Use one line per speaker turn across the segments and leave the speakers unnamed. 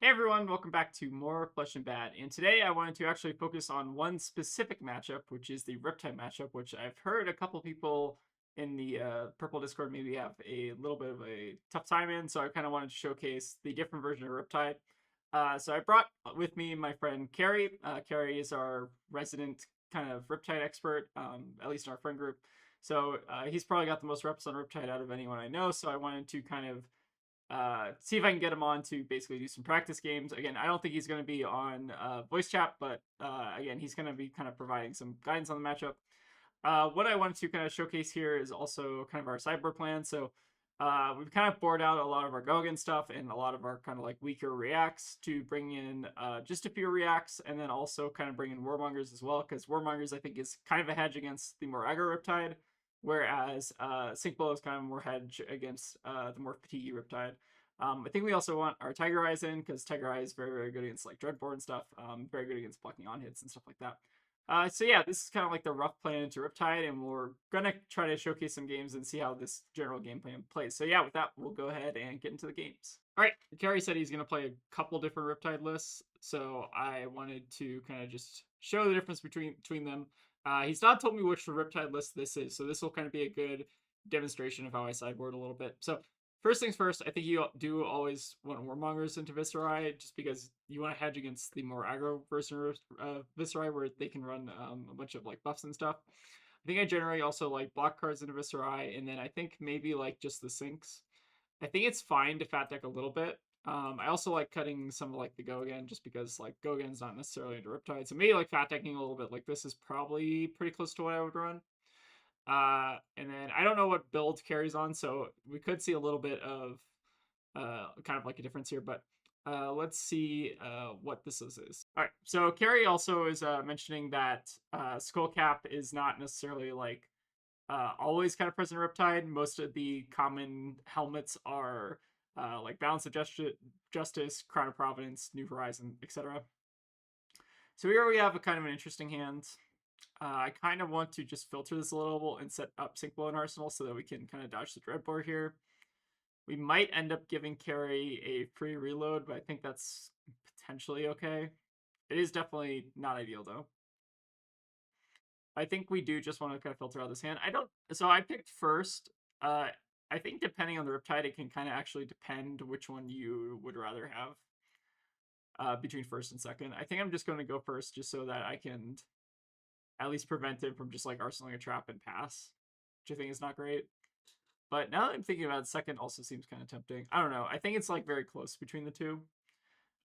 Hey everyone, welcome back to more Flesh and Bad. And today I wanted to actually focus on one specific matchup, which is the Riptide matchup, which I've heard a couple people in the Purple Discord maybe have a little bit of a tough time in. So I kind of wanted to showcase the different version of Riptide. So I brought with me my friend Cary. Cary is our resident kind of Riptide expert, at least in our friend group. So he's probably got the most reps on Riptide out of anyone I know. So I wanted to kind of see if I can get him on to basically do some practice games. Again, I don't think he's going to be on voice chat, but again, he's going to be kind of providing some guidance on the matchup. What I wanted to kind of showcase here is also kind of our sideboard plan. So we've kind of bored out a lot of our Gogan stuff and a lot of our kind of like weaker reacts to bring in just a few reacts, and then also kind of bring in Warmongers as well, because Warmongers I think is kind of a hedge against the more aggro Riptide, whereas Sync Blow is kind of more hedge against the more fatiguey Riptide. I think we also want our Tiger Eyes in, because Tiger Eye is very, very good against like Dreadboard and stuff. Very good against blocking on hits and stuff like that. So yeah, this is kind of like the rough plan into Riptide, and we're gonna try to showcase some games and see how this general game plan plays. So yeah, with that, we'll go ahead and get into the games. All right, Cary said he's gonna play a couple different Riptide lists, so I wanted to kind of just show the difference between them. He's not told me which Riptide list this is, so this will kind of be a good demonstration of how I sideboard a little bit. So first things first, I think you do always want Warmongers into Viscerai, just because you want to hedge against the more aggro version of Viscerai, where they can run a bunch of like buffs and stuff. I think I generally also like block cards into Viscerai, and then I think maybe like just the sinks. I think it's fine to fat deck a little bit. I also like cutting some of like the Gogan, just because like Gogan's not necessarily into Riptide. So maybe like fat decking a little bit like this is probably pretty close to what I would run. And then I don't know what build Cary's on, so we could see a little bit of kind of like a difference here, but let's see what this is. All right, so Cary also is mentioning that Skullcap is not necessarily like always kind of present in Riptide. Most of the common helmets are like Balance of Justice, Crown of Providence, New Horizon, etc. So here we have a kind of an interesting hand. I kind of want to just filter this a little and set up Sync Blow and Arsenal so that we can kind of dodge the Dreadboard here. We might end up giving Cary a free reload, but I think that's potentially okay. It is definitely not ideal though. I think we do just want to kind of filter out this hand. So I picked first. I think depending on the Riptide, it can kind of actually depend which one you would rather have between first and second. I think I'm just going to go first just so that I can at least prevent him from just like arsenaling a trap and pass, which I think is not great. But now that I'm thinking about it, second also seems kind of tempting. I don't know. I think it's like very close between the two.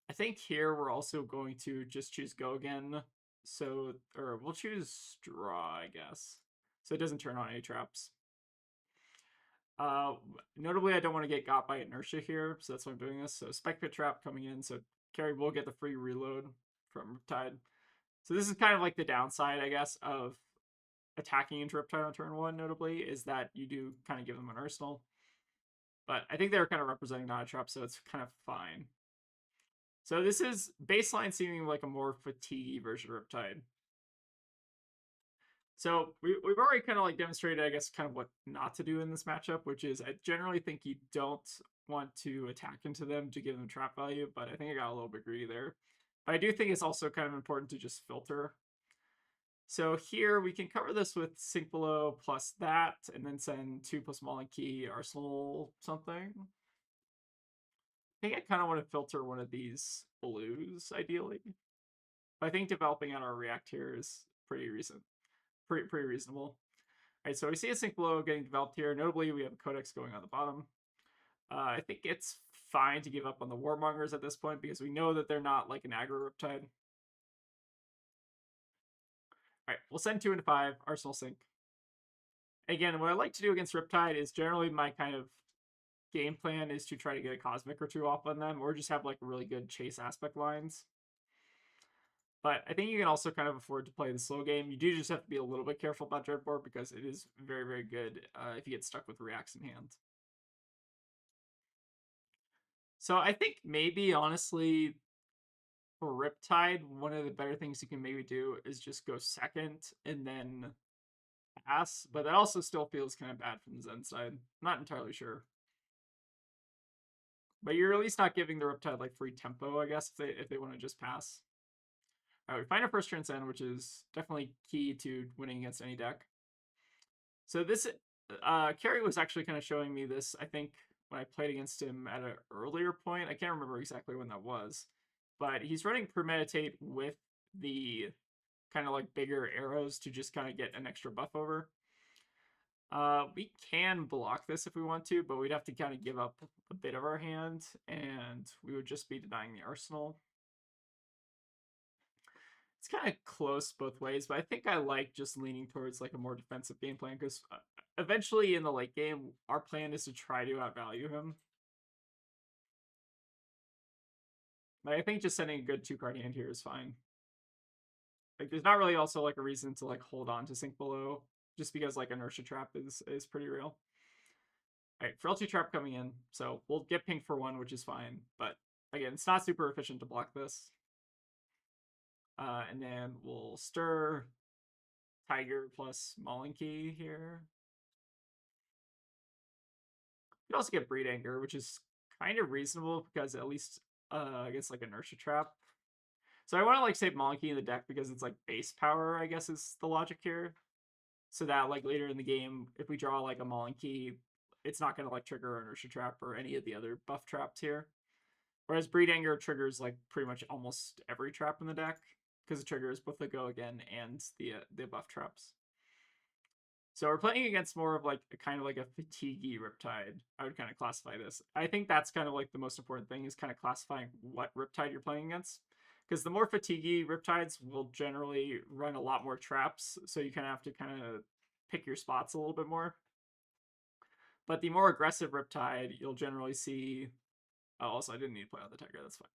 I think here we're also going to just choose go again. So, or we'll choose draw, I guess. So it doesn't turn on any traps. Uh, Notably, I don't want to get got by inertia here, so that's why I'm doing this. So Spec Pit Trap coming in, so Cary will get the free reload from Riptide. So this is kind of like the downside, I guess, of attacking into Riptide on turn one, notably, is that you do kind of give them an arsenal. But I think they're kind of representing not a trap, so it's kind of fine. So this is baseline seeming like a more fatiguey version of Riptide. So we've already kind of like demonstrated, I guess, kind of what not to do in this matchup, which is I generally think you don't want to attack into them to give them trap value, but I think I got a little bit greedy there. But I do think it's also kind of important to just filter. So here we can cover this with Sync Below plus that, and then send 2 plus Mauling Key, Arsenal something. I think I kind of want to filter one of these blues, ideally. But I think developing out our React here is pretty reasonable. All right, so we see a Sync Below getting developed here. Notably, we have a Codex going on the bottom. I think it's fine to give up on the Warmongers at this point, because we know that they're not like an aggro Riptide. All right, we'll send 2 into 5, Arsenal Sync. Again, what I like to do against Riptide is generally my kind of game plan is to try to get a Cosmic or 2 off on them, or just have like really good chase aspect lines. But I think you can also kind of afford to play the slow game. You do just have to be a little bit careful about Dreadboard, because it is very, very good if you get stuck with reacts in hand. So I think maybe, honestly, for Riptide, one of the better things you can maybe do is just go second and then pass. But that also still feels kind of bad from the Zen side. I'm not entirely sure. But you're at least not giving the Riptide like free tempo, I guess, if they want to just pass. All right, we find our first Transcend, which is definitely key to winning against any deck. So this, Cary was actually kind of showing me this, I think, when I played against him at an earlier point. I can't remember exactly when that was. But he's running Premeditate with the kind of like bigger arrows to just kind of get an extra buff over. We can block this if we want to, but we'd have to kind of give up a bit of our hand, and we would just be denying the arsenal. It's kind of close both ways, but I think I like just leaning towards like a more defensive game plan because eventually in the late game, our plan is to try to outvalue him. But I think just sending a good 2-card hand here is fine. Like, there's not really also like a reason to like hold on to Sink Below, just because like Inertia Trap is pretty real. All right, Frailty Trap coming in, so we'll get pink for 1, which is fine. But again, it's not super efficient to block this. And then we'll stir Tiger plus Malinki here. You can also get Breed Anger, which is kind of reasonable because at least I guess like Inertia Trap. So I want to like save Malinki in the deck because it's like base power, I guess is the logic here. So that like later in the game, if we draw like a Malinki, it's not going to like trigger Inertia Trap or any of the other buff traps here. Whereas Breed Anger triggers like pretty much almost every trap in the deck because it triggers both the Go Again and the buff traps. So we're playing against more of like a kind of like a fatiguey Riptide. I would kind of classify this. I think that's kind of like the most important thing is kind of classifying what Riptide you're playing against. Because the more fatiguey Riptides will generally run a lot more traps, so you kind of have to kind of pick your spots a little bit more. But the more aggressive Riptide, you'll generally see... Oh, also, I didn't need to play out the Tiger, that's fine.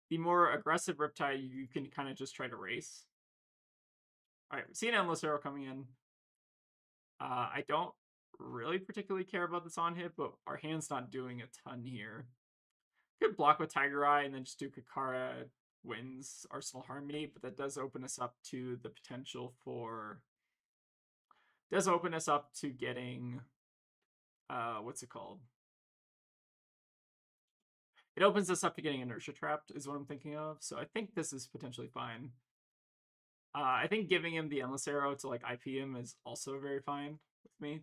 The more aggressive Riptide, you can kind of just try to race. All right, we see an Endless Arrow coming in. I don't really particularly care about this on hit, but our hand's not doing a ton here. Could block with Tiger Eye and then just do Kakara wins Arsenal Harmony, but that does open us up to the potential for... Does open us up to getting... what's it called? It opens us up to getting Inertia Trapped is what I'm thinking of, so I think this is potentially fine. I think giving him the Endless Arrow to like IP him is also very fine with me.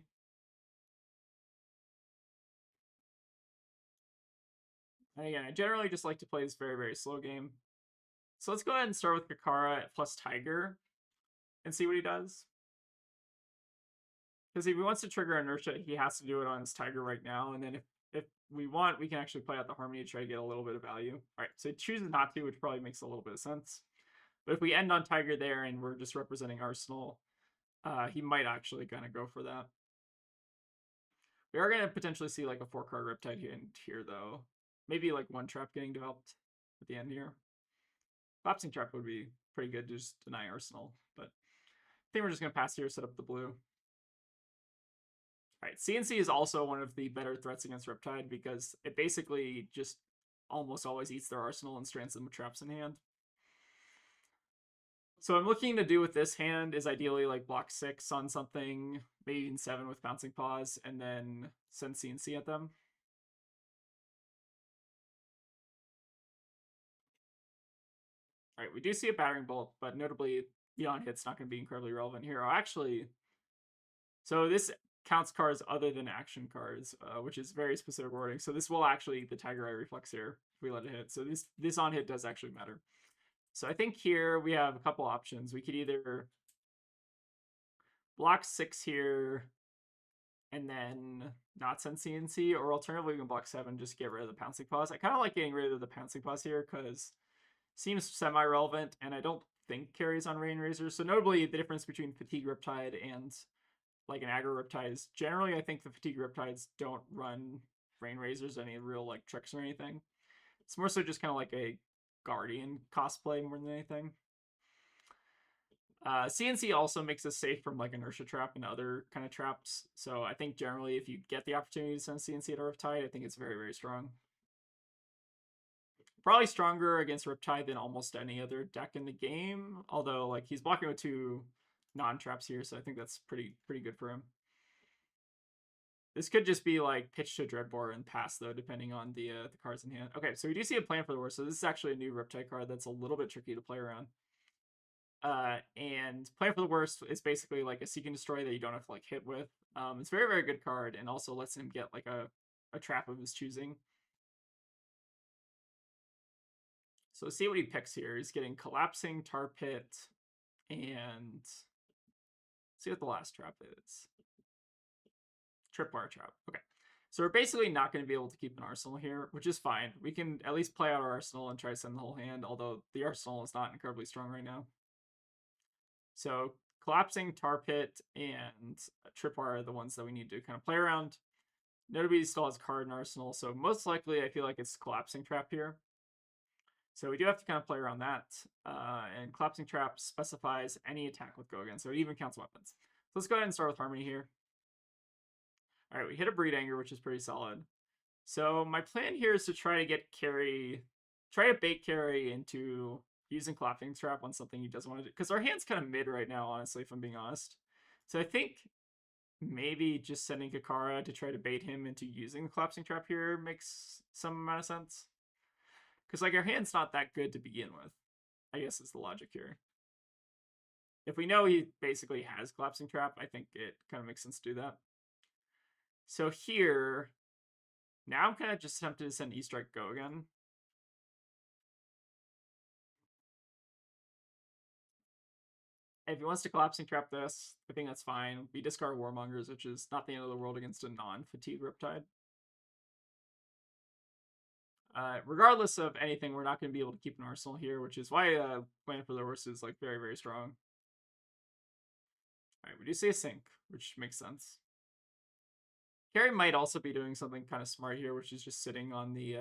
And again, I generally just like to play this very, very slow game. So let's go ahead and start with Kakara plus Tiger and see what he does. Because if he wants to trigger Inertia, he has to do it on his Tiger right now. And then if we want, we can actually play out the Harmony to try to get a little bit of value. All right, so he chooses not to, which probably makes a little bit of sense. But if we end on Tiger there and we're just representing Arsenal, he might actually kind of go for that. We are going to potentially see like a 4-card Riptide here, though. Maybe like 1 trap getting developed at the end here. Collapsing Trap would be pretty good to just deny Arsenal, but I think we're just going to pass here, set up the blue. All right, CNC is also one of the better threats against Riptide because it basically just almost always eats their Arsenal and strands them with traps in hand. So I'm looking to do with this hand is ideally like block 6 on something, maybe even 7 with Bouncing Paws, and then send CNC at them. All right, we do see a Battering Bolt, but notably the on-hit's not going to be incredibly relevant here. Oh, actually, so this counts cards other than action cards, which is very specific wording. So this will actually eat the Tiger Eye Reflex here if we let it hit. So this on-hit does actually matter. So I think here we have a couple options. We could either block 6 here and then not send CNC, or alternatively we can block 7, just get rid of the Pouncing Paws. I kind of like getting rid of the Pouncing Paws here because it seems semi-relevant, and I don't think carries on Rain Razor. So notably, the difference between Fatigue Riptide and like an Aggro Riptide is generally I think the Fatigue Riptides don't run Rain Razors, any real like tricks or anything. It's more so just kind of like a Guardian cosplay more than anything. CNC also makes us safe from like Inertia Trap and other kind of traps. So I think generally if you get the opportunity to send CNC at a Riptide, I think it's very, very strong. Probably stronger against Riptide than almost any other deck in the game. Although like he's blocking with 2 non-traps here, so I think that's pretty good for him. This could just be like pitch to Dreadbore and pass though, depending on the cards in hand. Okay, so we do see a plan for the worst. So this is actually a new Riptide card that's a little bit tricky to play around. And Plan for the Worst is basically like a Seek and Destroy that you don't have to like hit with. It's a very, very good card and also lets him get like a trap of his choosing. So let's see what he picks here. He's getting Collapsing, Tar Pit, and see what the last trap is. Tripwire Trap. Okay. So we're basically not going to be able to keep an arsenal here, which is fine. We can at least play out our arsenal and try to send the whole hand, although the arsenal is not incredibly strong right now. So Collapsing, Tar Pit, and Tripwire are the ones that we need to kind of play around. Nobody still has a card in Arsenal, so most likely I feel like it's Collapsing Trap here. So we do have to kind of play around that. And Collapsing Trap specifies any attack with Go Again, so it even counts weapons. So let's go ahead and start with Harmony here. All right, we hit a Breed Anger, which is pretty solid. So my plan here is to try to get Cary, try to bait Cary into using Collapsing Trap on something he doesn't want to do. Because our hand's kind of mid right now, honestly, if I'm being honest. So I think maybe just sending Kakara to try to bait him into using the Collapsing Trap here makes some amount of sense. Because like our hand's not that good to begin with, I guess is the logic here. If we know he basically has Collapsing Trap, I think it kind of makes sense to do that. So here, now I'm kind of just tempted to send E-Strike Go Again. If he wants to Collapsing Trap this, I think that's fine. We discard Warmongers, which is not the end of the world against a non-fatigue Riptide. Regardless of anything, we're not going to be able to keep an arsenal here, which is why Plan for the Worst is like very, very strong. All right, we do see a sink, which makes sense. Cary might also be doing something kind of smart here, which is just sitting on the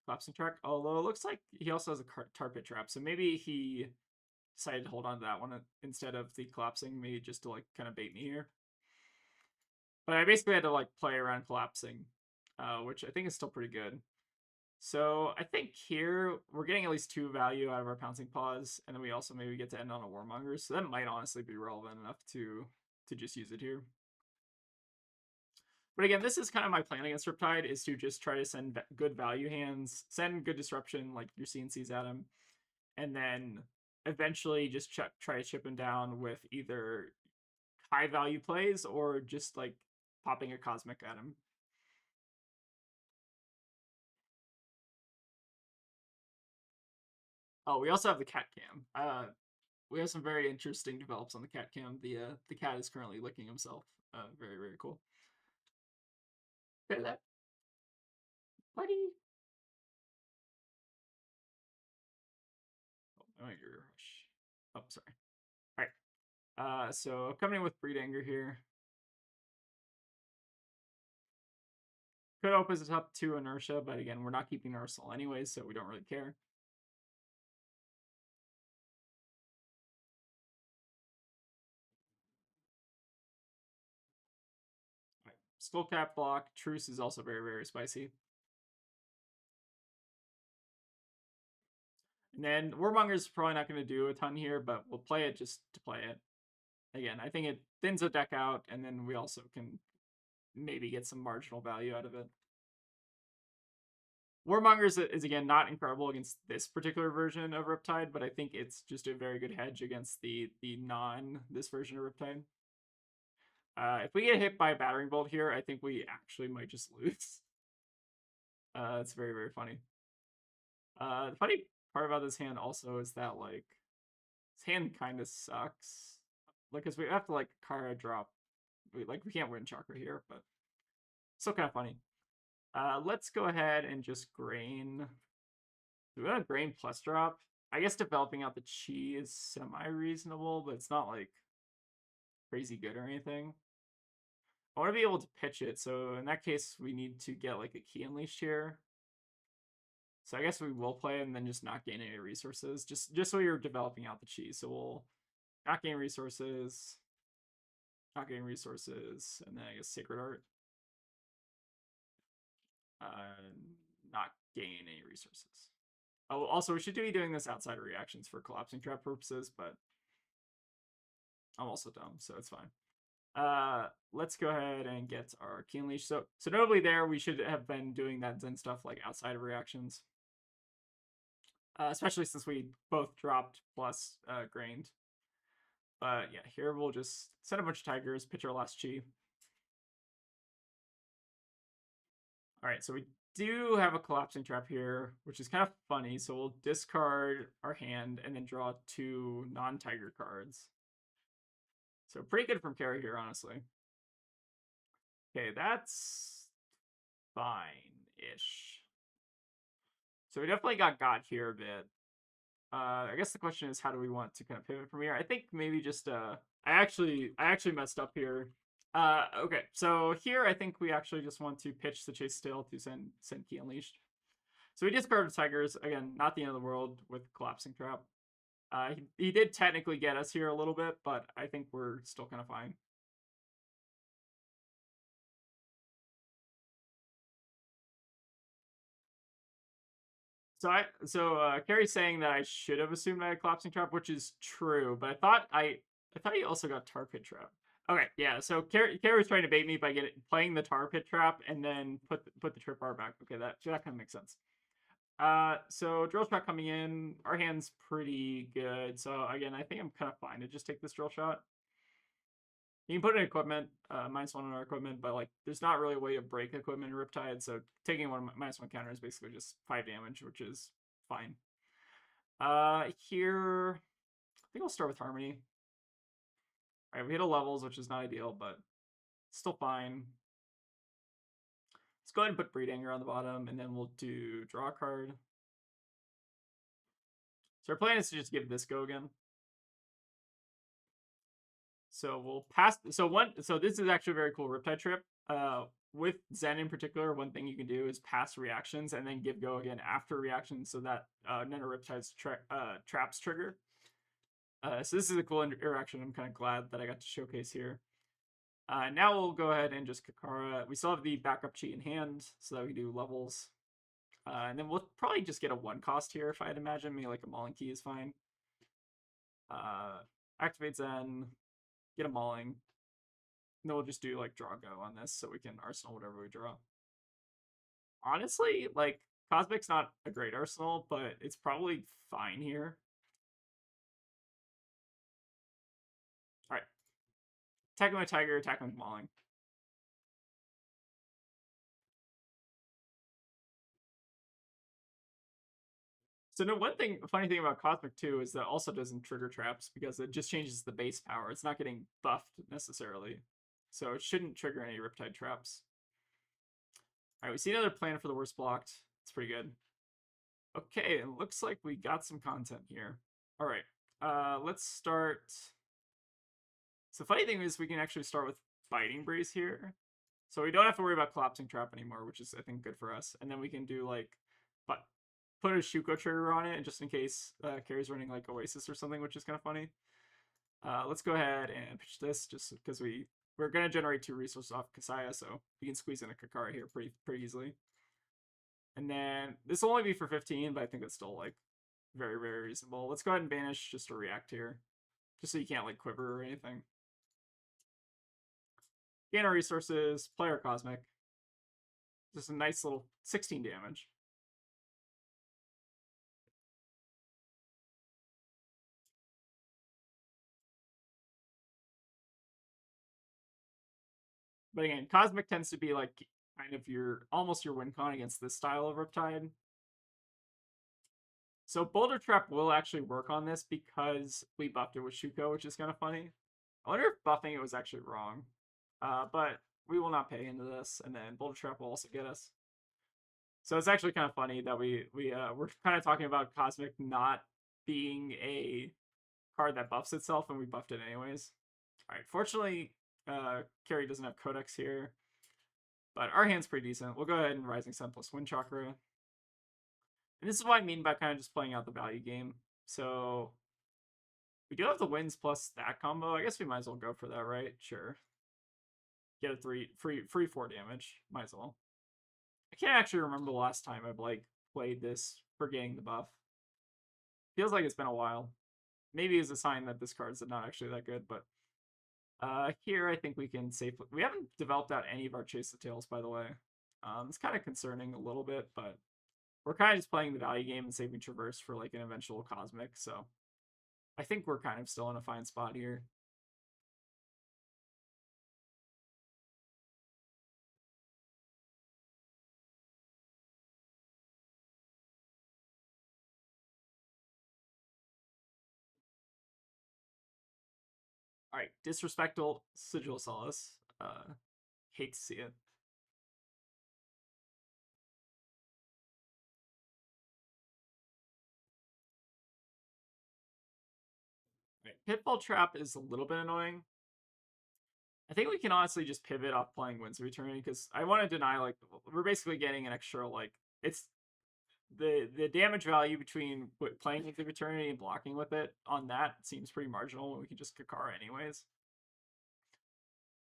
Collapsing Track. Although it looks like he also has a Tar Pit Trap, so maybe he decided to hold on to that one instead of the Collapsing, maybe just to like kind of bait me here. But I basically had to like play around Collapsing, which I think is still pretty good. So I think here we're getting at least 2 value out of our Pouncing Paws, and then we also maybe get to end on a Warmonger. So that might honestly be relevant enough to just use it here. But again, this is kind of my plan against Riptide, is to just try to send good value hands, send good disruption like your CNCs at him, and then eventually just try to chip him down with either high value plays or just like popping a Cosmic at him. Oh, we also have the cat cam. We have some very interesting develops on the cat cam. The cat is currently licking himself. Very, very cool. Look at that, buddy. Oh, you're rush. Oh, sorry. All right. So coming in with Breed Anger here. Could open it up to Inertia, but again, we're not keeping Arsenal anyways, so we don't really care. Right. Skullcap block. Truce is also very, very spicy. And then Warmonger's probably not going to do a ton here, but we'll play it just to play it. Again, I think it thins the deck out, and then we also can maybe get some marginal value out of it. Warmongers is again not incredible against this particular version of Riptide, but I think it's just a very good hedge against the this version of Riptide. If we get hit by a Battering Bolt here, I think we actually might just lose. It's very, very funny. The funny part about this hand also is that like this hand kind of sucks. Like, cause we have to like Kara drop. We can't win Chakra here, but still kind of funny. Let's go ahead and just Grain. Do we want to Grain plus drop? I guess developing out the Chi is semi-reasonable, but it's not like crazy good or anything. I want to be able to pitch it, so in that case, we need to get like a Key Unleashed here. So I guess we will play and then just not gain any resources, just so you're developing out the Chi. So we'll not gain resources, not gain resources, and then I guess Sacred Art. Not gain any resources. Oh, also, we should be doing this outside of reactions for Collapsing Trap purposes, but I'm also dumb, so it's fine. Let's go ahead and get our Key Unleash. So notably there, we should have been doing that Zen stuff like outside of reactions. Especially since we both dropped plus grained. But yeah, here we'll just send a bunch of tigers, pitch our last chi. Alright, so we do have a collapsing trap here, which is kind of funny. So we'll discard our hand and then draw 2 non-tiger cards. So pretty good from Cary here, honestly. Okay, that's fine-ish. So we definitely got here a bit. I guess the question is, how do we want to kind of pivot from here? I think maybe just I actually messed up here. Okay, so here I think we actually just want to pitch the Chase Still to send Key Unleashed. So we discarded Tigers again, not the end of the world with Collapsing Trap. He did technically get us here a little bit, but I think we're still kind of fine. So Cary's saying that I should have assumed I had Collapsing Trap, which is true, but I thought he also got Tar Pit Trap. Okay, yeah. So Cary was trying to bait me by playing the Tar Pit Trap and then put the Trip Bar back. Okay, that kind of makes sense. So drill shot coming in. Our hand's pretty good. So again, I think I'm kind of fine to just take this drill shot. You can put in equipment, -1 on our equipment, but like there's not really a way to break equipment in Riptide, so taking one -1 counter is basically just 5 damage, which is fine. Here I think I'll start with Harmony. Alright, we hit a levels, which is not ideal, but still fine. Let's go ahead and put Breed Anger on the bottom, and then we'll do draw a card. So our plan is to just give this go again. So we'll pass. So this is actually a very cool Riptide trip. With Zen in particular, one thing you can do is pass reactions and then give go again after reactions, so that none of Riptide's traps trigger. So this is a cool interaction. I'm kind of glad that I got to showcase here. Now we'll go ahead and just Kakara. We still have the backup cheat in hand, so that we can do levels. And then we'll probably just get a 1 cost here if I had imagined. Maybe like a Mauling Key is fine. Activate Zen, get a Mauling. And then we'll just do like draw go on this so we can arsenal whatever we draw. Honestly, like Cosmic's not a great arsenal, but it's probably fine here. Alright. Attacking my Tiger, attacking with Mauling. So no, funny thing about Cosmic too is that also doesn't trigger traps because it just changes the base power. It's not getting buffed necessarily. So it shouldn't trigger any Riptide traps. Alright, we see another plan for the worst blocked. It's pretty good. Okay, it looks like we got some content here. Alright, let's start. So the funny thing is we can actually start with Biting Breeze here. So we don't have to worry about Collapsing Trap anymore, which is, I think, good for us. And then we can do, like, put a Shuko trigger on it, just in case Cary's running, like, Oasis or something, which is kind of funny. Let's go ahead and pitch this, just because we're going to generate 2 resources off Kasaya, so we can squeeze in a Kakara here pretty easily. And then this will only be for 15, but I think it's still, like, very, very reasonable. Let's go ahead and banish just to react here, just so you can't, like, quiver or anything. Gain our resources, play our Cosmic. Just a nice little 16 damage. But again, Cosmic tends to be like kind of almost your win con against this style of Riptide. So Boulder Trap will actually work on this because we buffed it with Shuko, which is kind of funny. I wonder if buffing it was actually wrong. But we will not pay into this, and then Boulder Trap will also get us. So it's actually kind of funny that we're kind of talking about Cosmic not being a card that buffs itself, and we buffed it anyways. All right, fortunately, Cary doesn't have Codex here, but our hand's pretty decent. We'll go ahead and Rising Sun plus Wind Chakra. And this is what I mean by kind of just playing out the value game. So we do have the wins plus that combo. I guess we might as well go for that, right? Sure. Get a free 4 damage. Might as well. I can't actually remember the last time I've like played this for getting the buff. Feels like it's been a while. Maybe it's a sign that this card's not actually that good, but Here I think we can safely. We haven't developed out any of our chase the tails, by the way. It's kind of concerning a little bit, but we're kind of just playing the value game and saving traverse for like an eventual cosmic. So I think we're kind of still in a fine spot here. All right, disrespectful sigil solace. Hate to see it. Right. Pitfall Trap is a little bit annoying. I think we can honestly just pivot off playing Winds of Eternity because I want to deny like we're basically getting an extra like it's the damage value between playing Winds of Eternity and blocking with it on that seems pretty marginal when we can just Kakara anyways.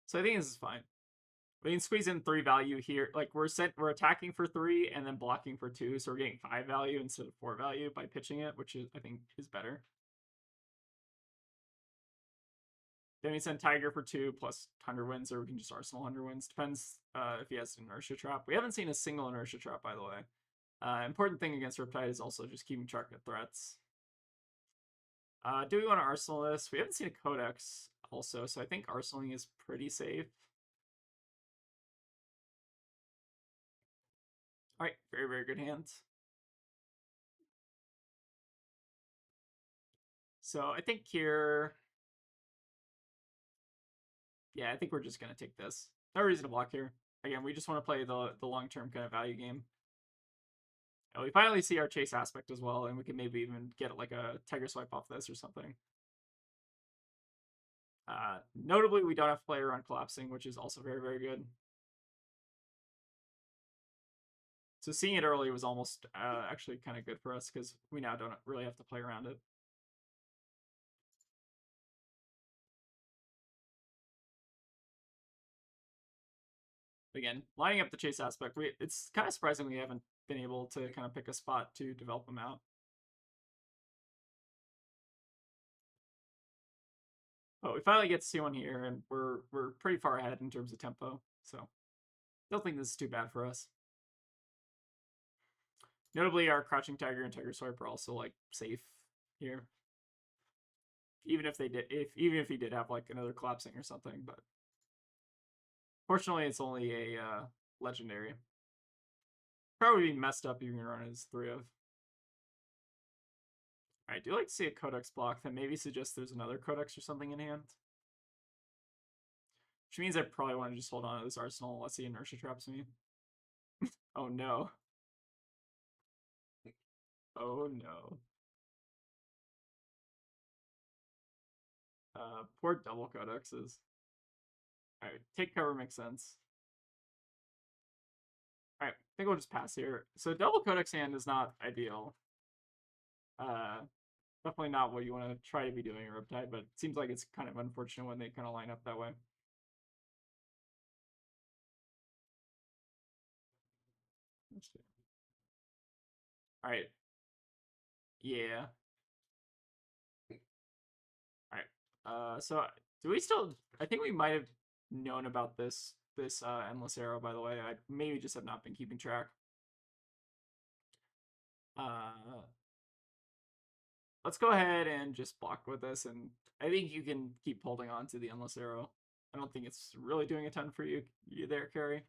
So I think this is fine. We can squeeze in 3 value here. Like we're attacking for 3 and then blocking for 2, so we're getting 5 value instead of 4 value by pitching it, which is I think is better. Then we send Tiger for 2 plus 100 wins, or we can just Arsenal 100 wins. Depends if he has an inertia trap. We haven't seen a single inertia trap, by the way. Important thing against Riptide is also just keeping track of threats. Do we want to Arsenal this? We haven't seen a Codex also, so I think Arsenaling is pretty safe. All right, very, very good hands. So I think here, yeah, I think we're just going to take this. No reason to block here. Again, we just want to play the long-term kind of value game. And we finally see our chase aspect as well, and we can maybe even get like a Tiger Swipe off this or something. Notably, we don't have to play around collapsing, which is also very, very good. So seeing it early was almost actually kind of good for us because we now don't really have to play around it. Again, lining up the chase aspect, it's kind of surprising we haven't been able to kind of pick a spot to develop them out. But we finally get to see one here, and we're pretty far ahead in terms of tempo. So don't think this is too bad for us. Notably, our Crouching Tiger and Tiger Swipe are also like safe here. Even if they did, even if he did have like another collapsing or something, but fortunately, it's only a legendary. Probably be messed up even run as 3 of. I do like to see a Codex block that maybe suggests there's another Codex or something in hand. Which means I probably want to just hold on to this Arsenal unless he inertia traps me. Oh no. Oh no. Poor double Codexes. Alright, take cover makes sense. Alright, I think we'll just pass here. So double Codex hand is not ideal. Definitely not what you want to try to be doing in Riptide, but it seems like it's kind of unfortunate when they kind of line up that way. Alright. Yeah. Alright. So do we still I think we might have known about this endless arrow, by the way. I maybe just have not been keeping track. Let's go ahead and just block with this, and I think you can keep holding on to the endless arrow. I don't think it's really doing a ton for you there, Cary.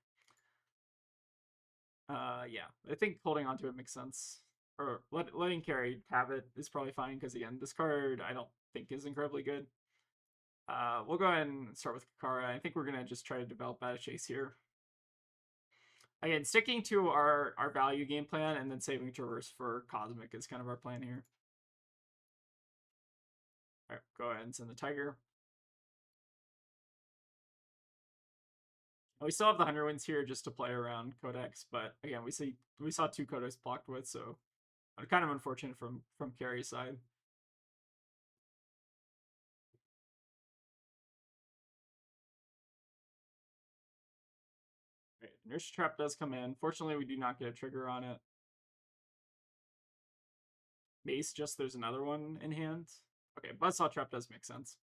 Yeah, I think holding on to it makes sense. Or letting Cary have it is probably fine, because again, this card I don't think is incredibly good. We'll go ahead and start with Kakara. I think we're going to just try to develop out a chase here. Again, sticking to our value game plan and then saving Traverse for Cosmic is kind of our plan here. All right, go ahead and send the Tiger. We still have the 100 wins here just to play around Codex, but again, we saw 2 Codex blocked with, so kind of unfortunate from Cary's side. Right, Inertia Trap does come in. Fortunately, we do not get a trigger on it. Mace, just there's another one in hand. Okay, Buzzsaw Trap does make sense.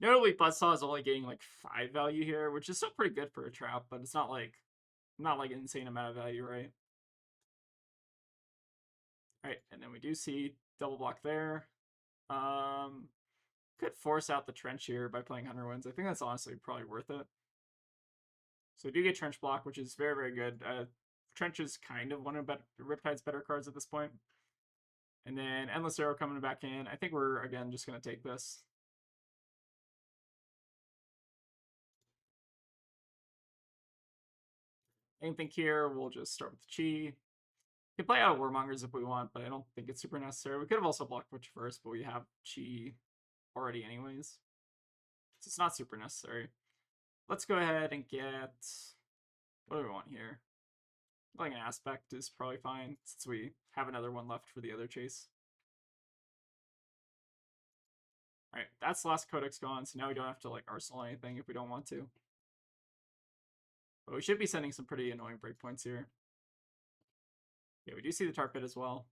Notably, Buzzsaw is only getting like 5 value here, which is still pretty good for a trap, but it's not like an insane amount of value, right? Alright, and then we do see double block there. Could force out the trench here by playing 100 Winds. I think that's honestly probably worth it. So we do get trench block, which is very, very good. Trench is kind of one of Riptide's better cards at this point. And then Endless Arrow coming back in. I think we're, again, just going to take this. Anything here, we'll just start with Chi. We can play out Warmongers if we want, but I don't think it's super necessary. We could have also blocked Butch first, but we have Chi already anyways. So it's not super necessary. Let's go ahead and get... What do we want here? Like an Aspect is probably fine, since we have another one left for the other chase. Alright, that's the last Codex gone, so now we don't have to like arsenal anything if we don't want to. But we should be sending some pretty annoying breakpoints here. Yeah, we do see the Tar Pit as well.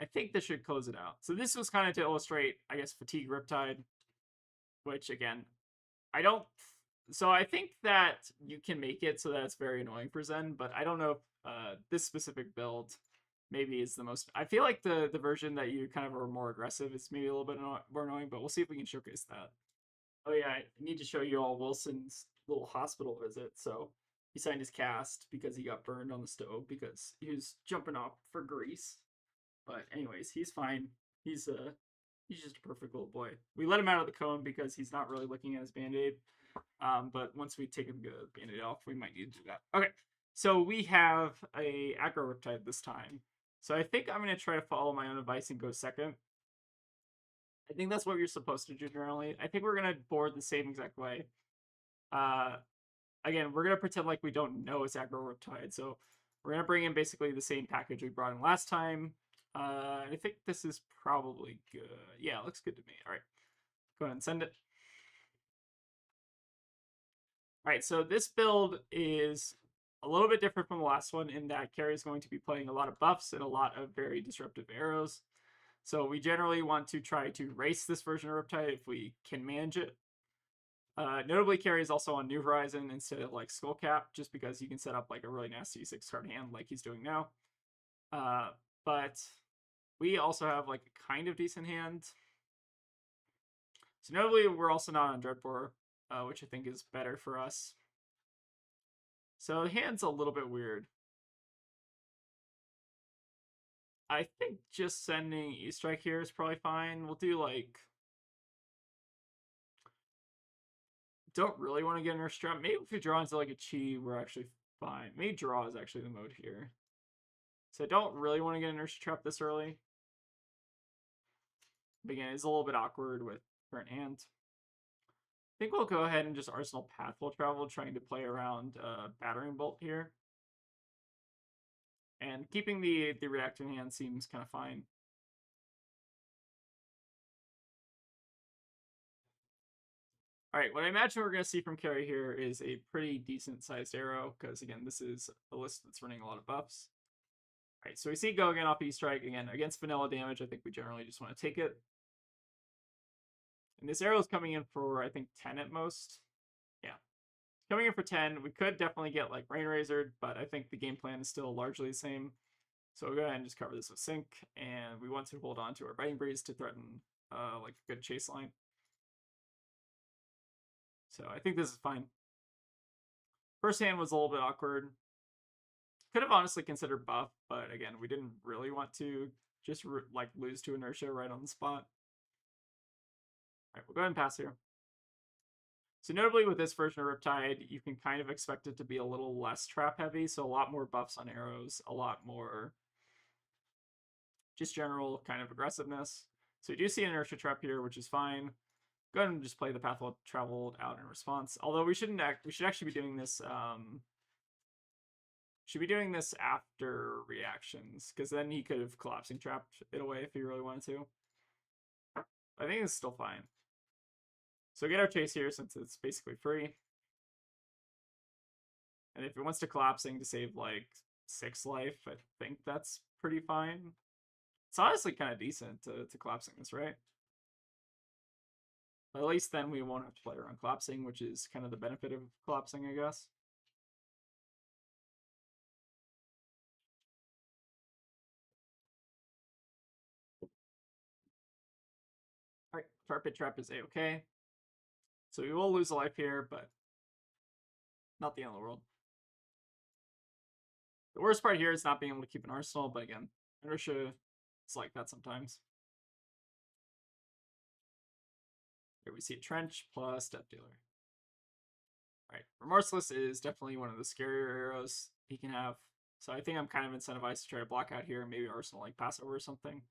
I think this should close it out. So this was kind of to illustrate, I guess, Fatigue Riptide, which, again, I don't... So I think that you can make it so that it's very annoying for Zen, but I don't know if this specific build maybe is the most... I feel like the version that you kind of are more aggressive is maybe a little bit more annoying, but we'll see if we can showcase that. Oh yeah, I need to show you all Wilson's little hospital visit. So he signed his cast because he got burned on the stove because he was jumping off for grease. But anyways, he's fine. He's just a perfect little boy. We let him out of the cone because he's not really looking at his band-aid. But once we take the band-aid off, we might need to do that. Okay, so we have a Aggro Riptide this time. So I think I'm going to try to follow my own advice and go second. I think that's what you're supposed to do generally. I think we're going to board the same exact way. Again, we're going to pretend like we don't know it's Aggro Riptide. So we're going to bring in basically the same package we brought in last time. I think this is probably good. Yeah, it looks good to me. All right, go ahead and send it. All right, so this build is a little bit different from the last one in that Cary is going to be playing a lot of buffs and a lot of very disruptive arrows. So we generally want to try to race this version of Riptide if we can manage it. Notably, Cary is also on New Horizon instead of like Skullcap, just because you can set up like a really nasty 6-card hand like he's doing now. But we also have like a kind of decent hand. So notably, we're also not on Dreadbore, which I think is better for us. So the hand's a little bit weird. I think just sending E-Strike here is probably fine. We'll do like... Don't really want to get Nurse Trap. Maybe if we draw into like a Chi, we're actually fine. Maybe draw is actually the mode here. So I don't really want to get a Nurse Trap this early. But again, it's a little bit awkward with current hand. I think we'll go ahead and just Arsenal Pathful Travel, trying to play around Battering Bolt here. And keeping the reactive hand seems kind of fine. All right, what I imagine we're going to see from Cary here is a pretty decent sized arrow, because again, this is a list that's running a lot of buffs. All right, so we see go again off E-Strike. Again, against vanilla damage, I think we generally just want to take it. And this arrow is coming in for, I think, 10 at most. Yeah. Coming in for 10, we could definitely get like Rain Razored, but I think the game plan is still largely the same. So we'll go ahead and just cover this with Sync, and we want to hold on to our Biting Breeze to threaten like a good chase line. So I think this is fine. First hand was a little bit awkward. Could have honestly considered buff, but again, we didn't really want to just like lose to inertia right on the spot. All right, we'll go ahead and pass here. So notably with this version of Riptide, you can kind of expect it to be a little less trap heavy, so a lot more buffs on arrows, a lot more just general kind of aggressiveness. So you do see an inertia trap here, which is fine. Go ahead and just play the path traveled out in response. Although we should actually be doing this after reactions, because then he could have collapsing trapped it away if he really wanted to. I think it's still fine. So get our chase here since it's basically free. And if it wants to collapsing to save like 6 life, I think that's pretty fine. It's honestly kind of decent to collapsing this, right? But at least then we won't have to play around collapsing, which is kind of the benefit of collapsing, I guess. Alright, Carpet Trap is a-okay. So we will lose a life here, but not the end of the world. The worst part here is not being able to keep an arsenal, but again, inertia is like that sometimes. Here we see a Trench plus Death Dealer. Alright, Remorseless is definitely one of the scarier arrows he can have. So I think I'm kind of incentivized to try to block out here and maybe arsenal like Passover or something.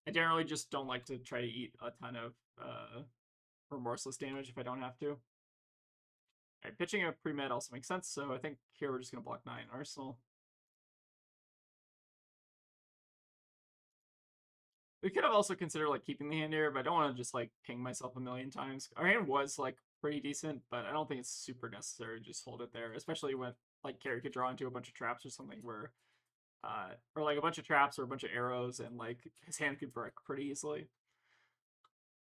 I generally just don't like to try to eat a ton of Remorseless damage if I don't have to. Alright, pitching a pre-med also makes sense, so I think here we're just going to block 9 Arsenal. We could have also considered like keeping the hand here, but I don't want to just like ping myself a million times. Our hand was like pretty decent, but I don't think it's super necessary to just hold it there, especially when like Cary could draw into a bunch of traps or something where or like a bunch of traps or a bunch of arrows, and like his hand could break pretty easily.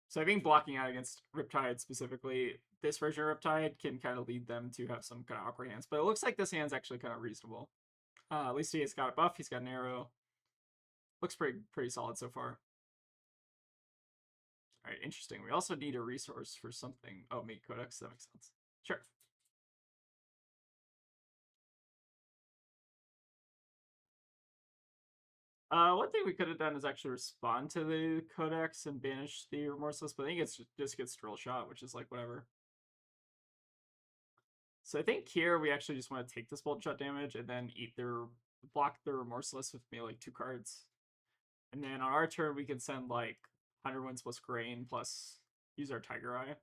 So I think blocking out against Riptide specifically, this version of Riptide can kind of lead them to have some kind of awkward hands. But it looks like this hand's actually kind of reasonable. At least he's got a buff, he's got an arrow. Looks pretty solid so far. Alright, interesting. We also need a resource for something. Oh, Mate Codex, that makes sense. Sure. One thing we could have done is actually respond to the Codex and banish the Remorseless, but I think it's just gets Drill Shot, which is like whatever. So I think here we actually just want to take this Bolt Shot damage and then block the Remorseless with maybe like 2 cards. And then on our turn we can send like 100 Winds plus Grain plus use our Tiger Eye.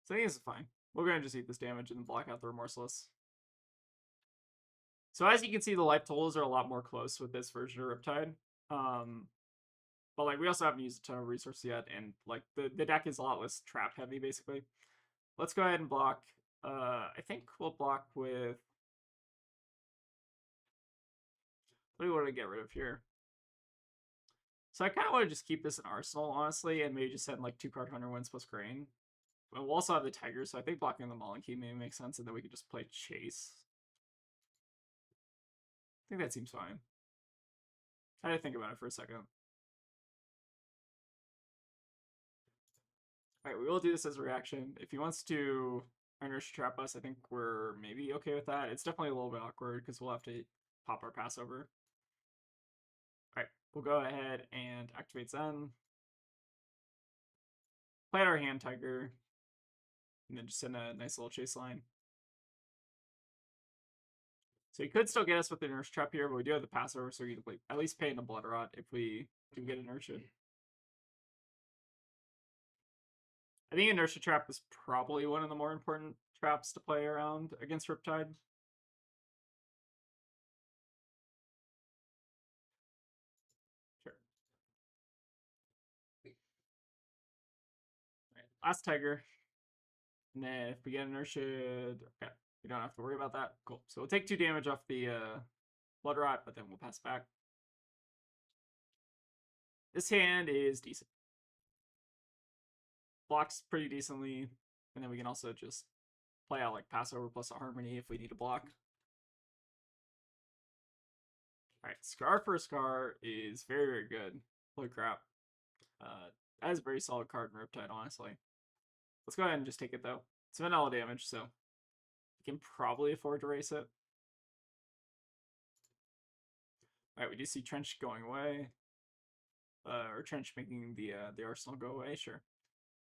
So I think this is fine. We're going to just eat this damage and block out the Remorseless. So as you can see, the life totals are a lot more close with this version of Riptide. But like we also haven't used a ton of resources yet, and like the deck is a lot less trap heavy basically. Let's go ahead and block. I think we'll block with. What do we want to get rid of here? So I kind of want to just keep this in Arsenal, honestly, and maybe just send like 2 card 100 Winds plus Grain. But we'll also have the Tiger, so I think blocking the Mauling Key maybe makes sense, and then we can just play Chase. I think that seems fine. I had to think about it for a second. Alright, we will do this as a reaction. If he wants to Inertia Trap us, I think we're maybe okay with that. It's definitely a little bit awkward because we'll have to pop our Passover. Alright, we'll go ahead and activate Zen. Play out our hand Tiger. And then just send a nice little chase line. So he could still get us with the Inertia Trap here, but we do have the Passover, so we can at least pay in a Blood Rot if we do get Inertia. I think Inertia Trap is probably one of the more important traps to play around against Riptide. Sure. Right, last Tiger. And then if we get Inertia, okay, we don't have to worry about that. Cool. So we'll take 2 damage off the Blood Rot, but then we'll pass back. This hand is decent. Blocks pretty decently, and then we can also just play out like Passover plus a Harmony if we need a block. Alright, Scar for a Scar is very good. Holy crap. That is a very solid card in Riptide, honestly. Let's go ahead and just take it, though. It's vanilla damage, so we can probably afford to race it. Alright, we do see Trench going away. Or Trench making the Arsenal go away, sure.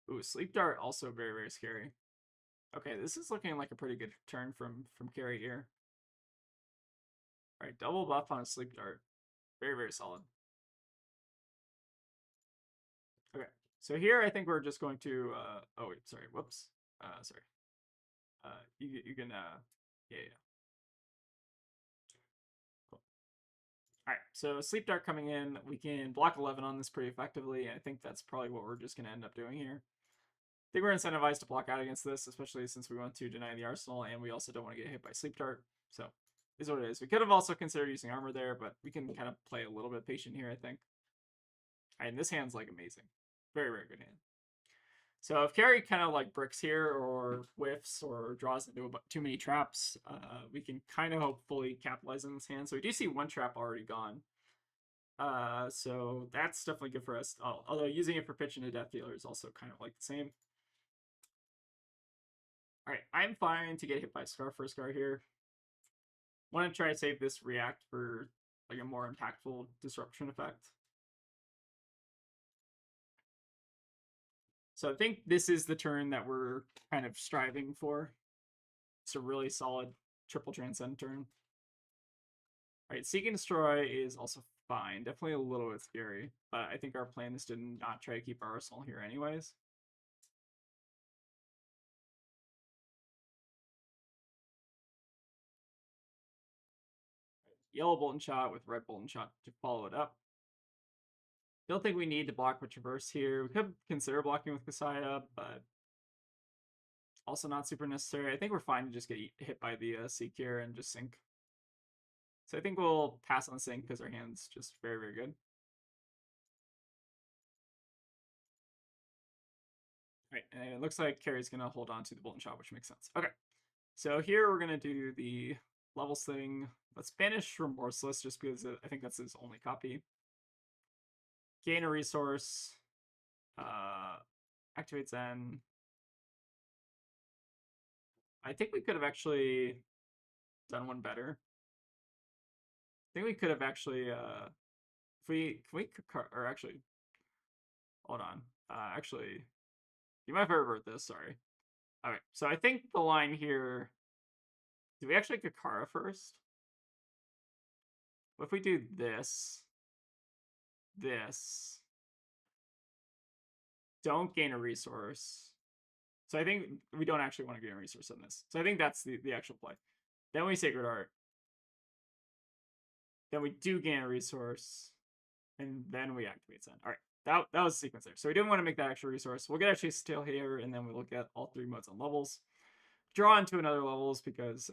Ooh, Sleep Dart also very, very scary. Okay, this is looking like a pretty good turn from Cary here. Alright, double buff on a Sleep Dart. Very, very solid. Okay, so here I think we're just going to, oh wait, sorry, whoops. Sorry. You can, yeah. Cool. Alright, so Sleep Dart coming in, we can block 11 on this pretty effectively. I think that's probably what we're just going to end up doing here. I think we're incentivized to block out against this, especially since we want to deny the Arsenal, and we also don't want to get hit by Sleep Dart. So, is what it is. We could have also considered using armor there, but we can kind of play a little bit patient here, I think. Alright, and this hand's like amazing. Very, very good hand. So if Cary kind of like bricks here or whiffs or draws into too many traps, we can kind of hopefully capitalize on this hand. So we do see one trap already gone. So that's definitely good for us. Although using it for pitch into death dealer is also kind of like the same. All right, I'm fine to get hit by Scar for Scar here. Want to try to save this react for like a more impactful disruption effect. So I think this is the turn that we're kind of striving for. It's a really solid triple transcend turn. All right, Seek and Destroy is also fine. Definitely a little bit scary, but I think our plan is to not try to keep our arsenal here anyways. Yellow Bolt and Shot with Red Bolt and Shot to follow it up. Don't think we need to block with Traverse here. We could consider blocking with Kasaya, but also not super necessary. I think we're fine to just get hit by the Seek here and just sink. So I think we'll pass on sink because our hand's just very, very good. Right, and it looks like Cary's going to hold on to the Bolt and Shot, which makes sense. Okay, so here we're going to do the levels thing. Let's banish Remorseless just because I think that's his only copy. Gain a resource. Activate Zen. I think we could have actually done one better. I think we could have actually, or actually, hold on. Actually, you might have revert this, sorry. All right, so I think the line here, do we actually Kakara first? What if we do this, don't gain a resource. So I think we don't actually want to gain a resource on this. So I think that's the actual play. Then we Sacred Art. Then we do gain a resource. And then we activate Zen. All right, that was the sequence there. So we didn't want to make that extra resource. We'll get actually still here, and then we'll look at all three modes on levels. Draw into another levels because,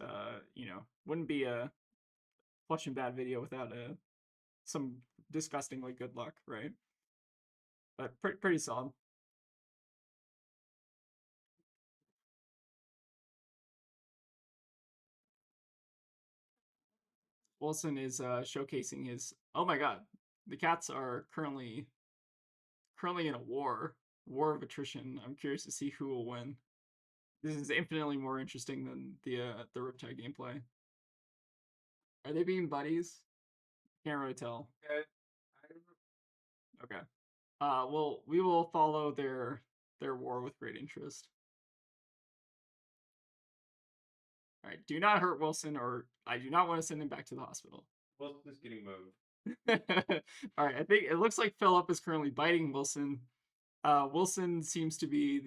wouldn't be a flush and bad video without some disgustingly good luck, right? But pretty solid. Wilson is showcasing his. Oh my god, the cats are currently in a war of attrition. I'm curious to see who will win. This is infinitely more interesting than the Riptide gameplay. Are they being buddies? Can't really tell. Okay. Well, we will follow their war with great interest. All right. Do not hurt Wilson, or I do not want to send him back to the hospital.
Wilson's getting moved.
All right. I think it looks like Philip is currently biting Wilson. Wilson seems to be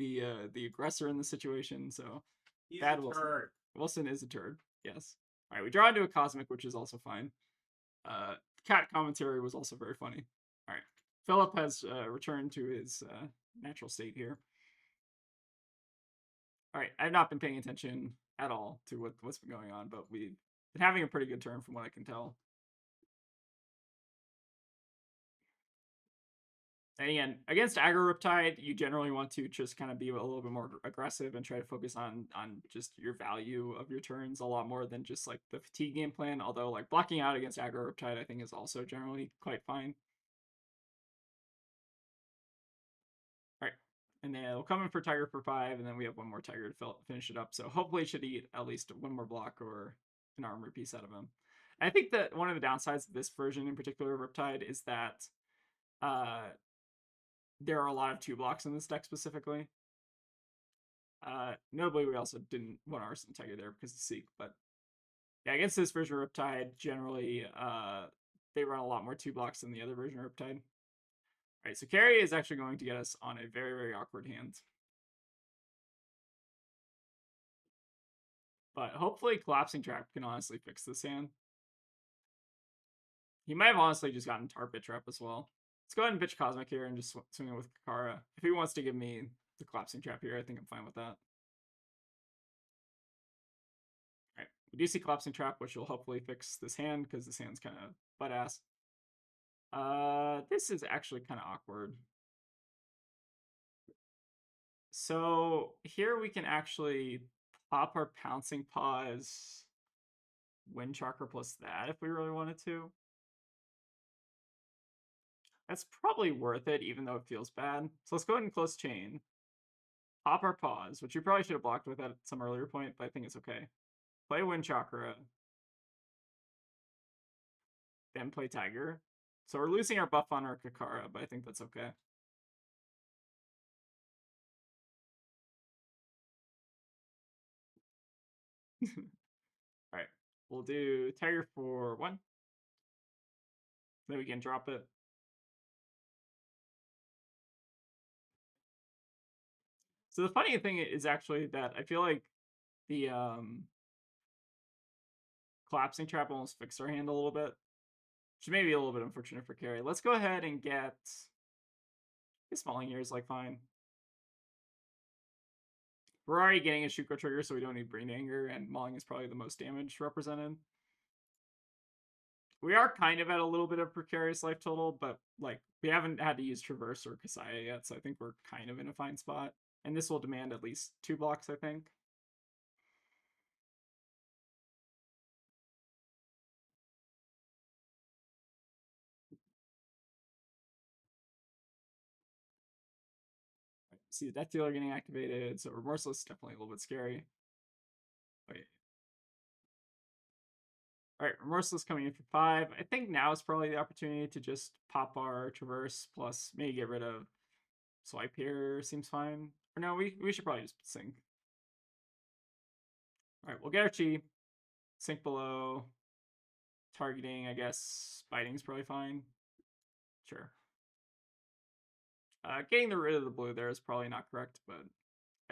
the aggressor in the situation, so
He's
bad
a
Wilson.
turd.
Wilson is a turd. Yes. All right. We draw into a cosmic, which is also fine. Cat commentary was also very funny. All right. Philip has returned to his natural state here. All right. I've not been paying attention at all to what's been going on, but we've been having a pretty good turn from what I can tell. And again, against Aggro Riptide, you generally want to just kind of be a little bit more aggressive and try to focus on just your value of your turns a lot more than just like the fatigue game plan. Although like blocking out against Aggro Riptide, I think is also generally quite fine. All right, and then we'll come in for Tiger for 5, and then we have one more Tiger to finish it up. So hopefully, it should eat at least one more block or an armor piece out of him. And I think that one of the downsides of this version in particular of Riptide is that there are a lot of 2 blocks in this deck specifically. Notably, we also didn't want to Arson Tiger there because of Seek, but yeah, against this version of Riptide, generally, they run a lot more 2 blocks than the other version of Riptide. All right, so Cary is actually going to get us on a very, very awkward hand. But hopefully Collapsing Trap can honestly fix this hand. He might have honestly just gotten Tar Pit Trap as well. Let's go ahead and pitch Cosmic here and just swing it with Kakara. If he wants to give me the Collapsing Trap here, I think I'm fine with that. Alright, we do see Collapsing Trap, which will hopefully fix this hand, because this hand's kind of butt-ass. This is actually kind of awkward. So here we can actually pop our Pouncing Paws, Wind Chakra plus that if we really wanted to. That's probably worth it, even though it feels bad. So let's go ahead and close chain. Pop our Paws, which we probably should have blocked with at some earlier point, but I think it's okay. Play Wind Chakra. Then play Tiger. So we're losing our buff on our Kakara, but I think that's okay. Alright. We'll do Tiger for 1. Then we can drop it. So the funny thing is actually that I feel like the collapsing trap almost fixed our hand a little bit. Which may be a little bit unfortunate for Cary. Let's go ahead and get his Smalling here is like fine. We're already getting a Shuko trigger, so we don't need Brain Anger, and Mauling is probably the most damage represented. We are kind of at a little bit of precarious life total, but like we haven't had to use Traverse or Kasaya yet, so I think we're kind of in a fine spot. And this will demand at least 2 blocks, I think. See the Death Dealer getting activated, so Remorseless is definitely a little bit scary. Wait. Alright, Remorseless coming in for 5. I think now is probably the opportunity to just pop our Traverse, plus maybe get rid of Swipe here, seems fine. Or no, we should probably just sink. Alright, we'll get our Chi. Sink below. Targeting, I guess. Biting's probably fine. Sure. Getting rid of the blue there is probably not correct, but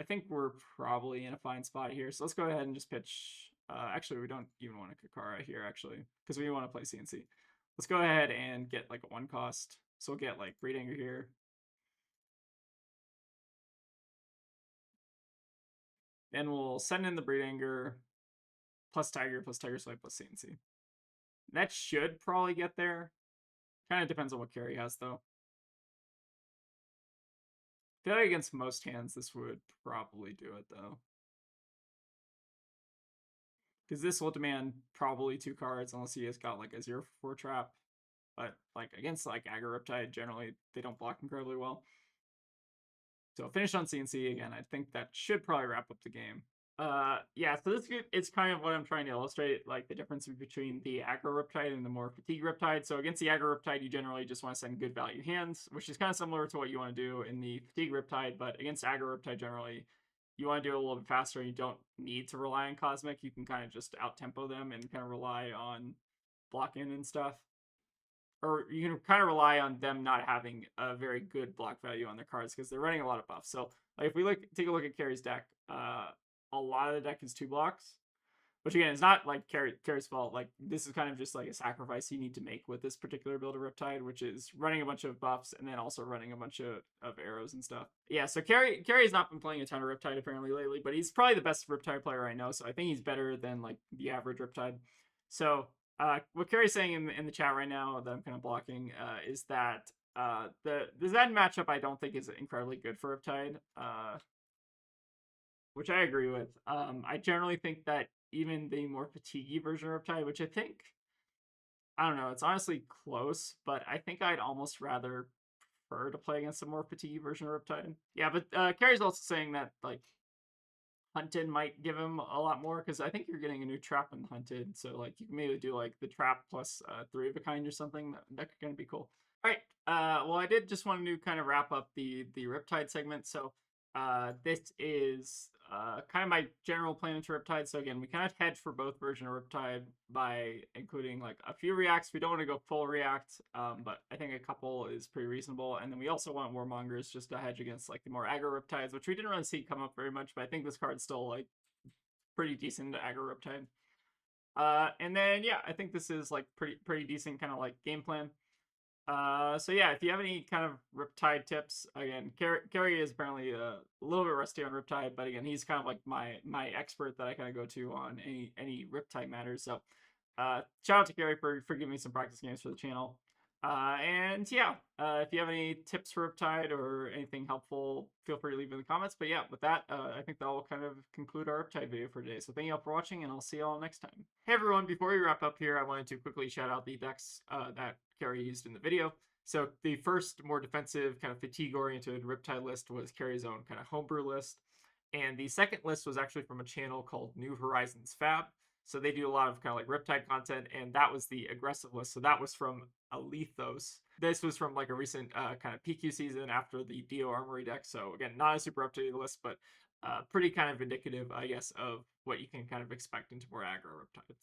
I think we're probably in a fine spot here. So let's go ahead and just pitch. Actually, we don't even want a Kakara here, actually, because we want to play CNC. Let's go ahead and get like a 1 cost. So we'll get like Breed Anger here. Then we'll send in the Breed Anger plus Tiger Swipe plus CNC. That should probably get there. Kind of depends on what Cary has, though. I feel like against most hands, this would probably do it, though. Because this will demand probably 2 cards, unless he has got like a 0-4 trap. But like against like Aggro Riptide, generally they don't block incredibly well. So finish on CNC again. I think that should probably wrap up the game. Yeah, so this it's kind of what I'm trying to illustrate, like the difference between the Aggro Riptide and the more Fatigue Riptide. So against the Aggro Riptide, you generally just want to send good value hands, which is kind of similar to what you want to do in the Fatigue Riptide, but against Aggro Riptide, generally, you want to do it a little bit faster. You don't need to rely on Cosmic. You can kind of just out-tempo them and kind of rely on blocking and stuff. Or you can kind of rely on them not having a very good block value on their cards because they're running a lot of buffs. So like if we take a look at Cary's deck, a lot of the deck is 2 blocks, which again is not like Cary's fault. Like this is kind of just like a sacrifice you need to make with this particular build of Riptide, which is running a bunch of buffs and then also running a bunch of arrows and stuff. Yeah, so Cary's not been playing a ton of Riptide apparently lately, but he's probably the best Riptide player I know, so I think he's better than like the average Riptide. So what Cary's saying in the chat right now that I'm kind of blocking is that the Zen matchup I don't think is incredibly good for Riptide. Which I agree with. I generally think that even the more fatiguey version of Riptide, which I think, I don't know, it's honestly close, but I think I'd almost rather prefer to play against a more fatiguey version of Riptide. Yeah, but Cary's also saying that, like, Hunted might give him a lot more, because I think you're getting a new trap in Hunted, so, like, you can maybe do, like, the trap plus 3 of a kind or something. That could kind of be cool. All right, well, I did just want to kind of wrap up the Riptide segment, so this is kind of my general plan into Riptide. So again, we kind of hedge for both version of Riptide by including like a few reacts. We don't want to go full react, but I think a couple is pretty reasonable. And then we also want Warmongers just to hedge against like the more aggro Riptides, which we didn't really see come up very much, but I think this card's still like pretty decent to aggro Riptide. And then yeah, I think this is like pretty decent kind of like game plan. So yeah, if you have any kind of Riptide tips, again, Cary is apparently a little bit rusty on Riptide, but again, he's kind of like my expert that I kind of go to on any Riptide matters. So shout out to Cary for giving me some practice games for the channel. And yeah, if you have any tips for Riptide or anything helpful, feel free to leave in the comments. But yeah, with that, I think that will kind of conclude our Riptide video for today. So thank you all for watching, and I'll see you all next time. Hey everyone, before we wrap up here, I wanted to quickly shout out the decks that Cary used in the video. So the first more defensive, kind of fatigue-oriented Riptide list was Cary's own kind of homebrew list. And the second list was actually from a channel called New Horizons Fab. So they do a lot of kind of like Riptide content, and that was the aggressive list. So that was from Alethos. This was from like a recent kind of PQ season after the Dio Armory deck. So again, not a super up-to-date list, but pretty kind of indicative, I guess, of what you can kind of expect into more aggro Riptides.